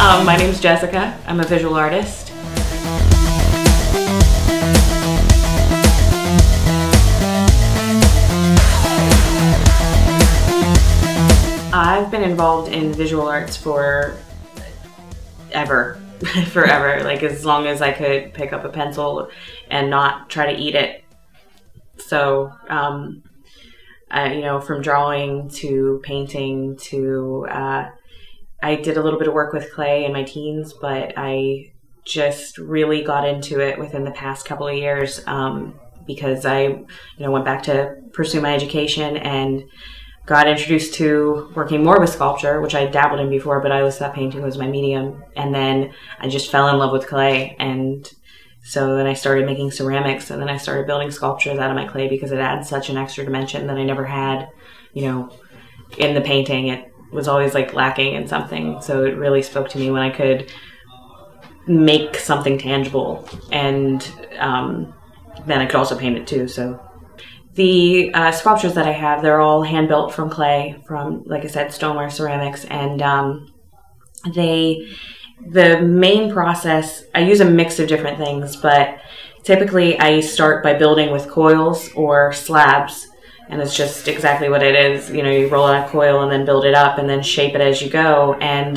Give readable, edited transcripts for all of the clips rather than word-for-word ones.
My name's Jessica. I'm a visual artist. I've been involved in visual arts for forever, like as long as I could pick up a pencil and not try to eat it. So, you know, from drawing to painting to, I did a little bit of work with clay in my teens, but I just really got into it within the past couple of years because I, went back to pursue my education and got introduced to working more with sculpture, which I dabbled in before, but I always thought painting was my medium. And then I just fell in love with clay. And so then I started making ceramics, and then I started building sculptures out of my clay because it adds such an extra dimension that I never had, in the painting. It was always like lacking in something. So it really spoke to me when I could make something tangible, and then I could also paint it too. So the sculptures that I have, they're all hand built from clay, from, like I said, stoneware ceramics, and the main process, I use a mix of different things, but typically I start by building with coils or slabs, and it's just exactly what it is. You roll out a coil and then build it up and then shape it as you go. And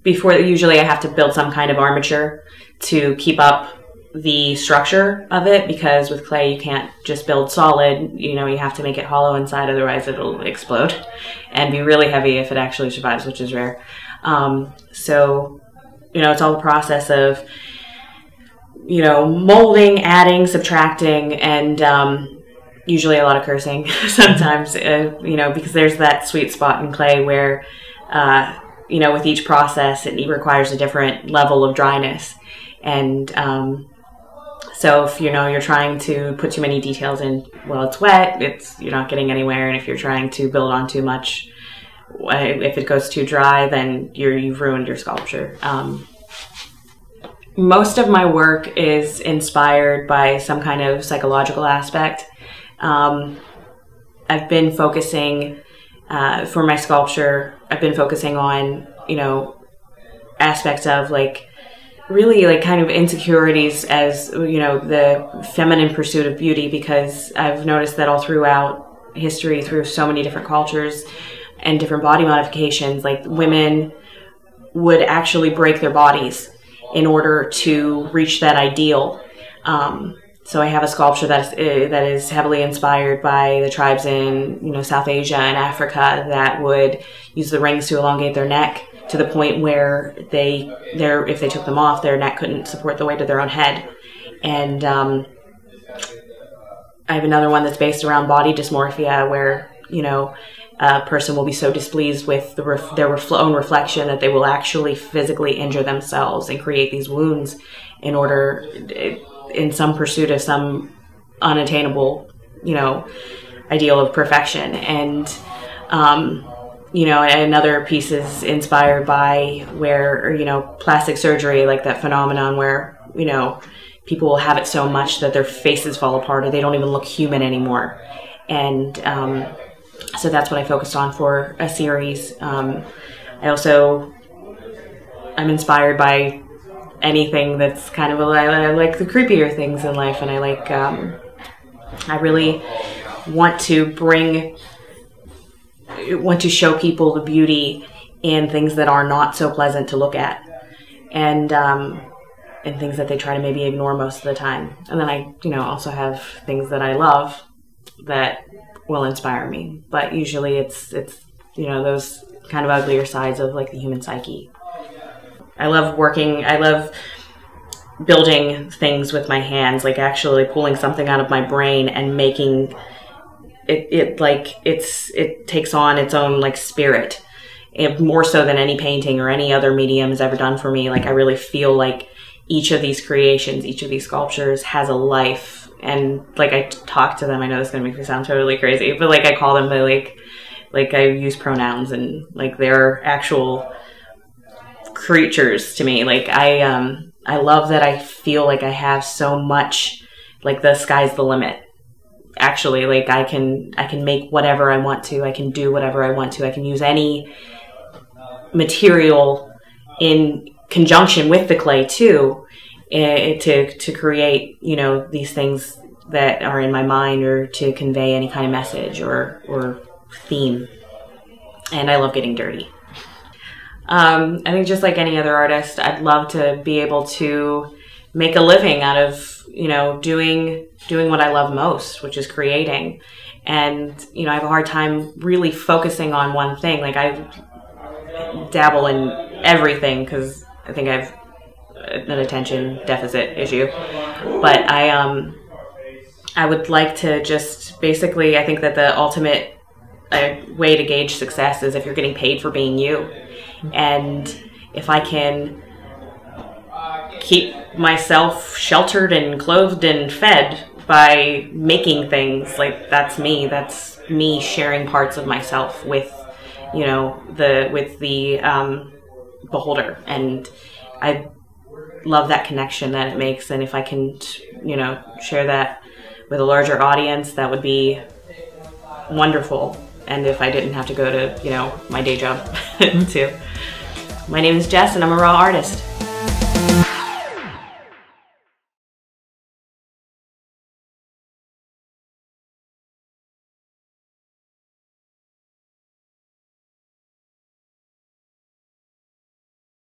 usually I have to build some kind of armature to keep up the structure of it, because with clay you can't just build solid. You have to make it hollow inside, otherwise it'll explode and be really heavy if it actually survives, which is rare. So it's all the process of molding, adding, subtracting, and usually a lot of cursing sometimes, because there's that sweet spot in clay where with each process it requires a different level of dryness. And so if you're trying to put too many details in while it's wet, you're not getting anywhere. And if you're trying to build on too much, if it goes too dry, then you've ruined your sculpture. Most of my work is inspired by some kind of psychological aspect. I've been focusing for my sculpture. I've been focusing on aspects of really kind of insecurities as, the feminine pursuit of beauty, because I've noticed that all throughout history, through so many different cultures and different body modifications, women would actually break their bodies in order to reach that ideal. So I have a sculpture that is heavily inspired by the tribes in, South Asia and Africa that would use the rings to elongate their neck to the point where if they took them off, their neck couldn't support the weight of their own head. And I have another one that's based around body dysmorphia, where a person will be so displeased with their own reflection that they will actually physically injure themselves and create these wounds in order, in some pursuit of some unattainable, ideal of perfection. And another piece is inspired by where, plastic surgery, like that phenomenon where, people will have it so much that their faces fall apart or they don't even look human anymore. And so that's what I focused on for a series. I'm inspired by anything that's kind of, I like the creepier things in life, and I really want to show people the beauty in things that are not so pleasant to look at, and things that they try to maybe ignore most of the time. And then I, also have things that I love that will inspire me. But usually it's those kind of uglier sides of the human psyche. I love building things with my hands, actually pulling something out of my brain and making it takes on its own spirit, more so than any painting or any other medium has ever done for me. I really feel like each of these creations, each of these sculptures has a life. And I talk to them. I know this is gonna make me sound totally crazy, but I call them by I use pronouns, and they're actual creatures to me. I love that I feel like I have so much, the sky's the limit. Actually, I can make whatever I want to. I can do whatever I want to. I can use any material in conjunction with the clay too, to create, you know, these things that are in my mind, or to convey any kind of message or theme. And I love getting dirty. I think just like any other artist, I'd love to be able to make a living out of, you know, doing what I love most, which is creating. And, you know, I have a hard time really focusing on one thing. Like, I dabble in everything because I think I have an attention deficit issue. But I would like to just basically, I think that the ultimate way to gauge success is if you're getting paid for being you. And if I can keep myself sheltered and clothed and fed by making things, like, that's me sharing parts of myself with, you know, with the beholder. And I love that connection that it makes. And if I can, you know, share that with a larger audience, that would be wonderful. And if I didn't have to go to, you know, my day job too. My name is Jess, and I'm a raw artist.